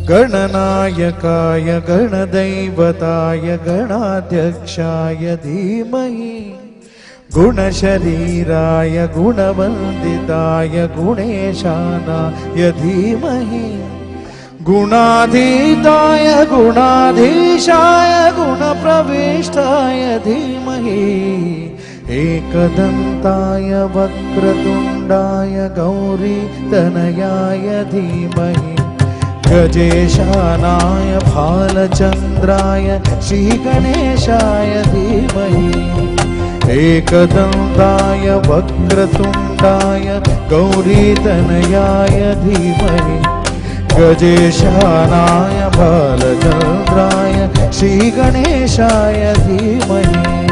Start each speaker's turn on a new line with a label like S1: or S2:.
S1: गणनायकाय गणदैवताय गणाध्यक्षाय धीमहि गुणशरीराय गुणवन्दिताय गुणेशानाय धीमहि गुणाधीताय गुणाधीशाय गुणप्रविष्टाय धीमहि एकदन्ताय वक्रतुण्डाय गौरीतनयाय धीमहि गजेशानाय भालचन्द्राय श्रीगणेशाय धीमहि एकदन्ताय वक्रतुण्डाय गौरीतनयाय धीमहि गजेशानाय भालचन्द्राय श्रीगणेशाय धीमहि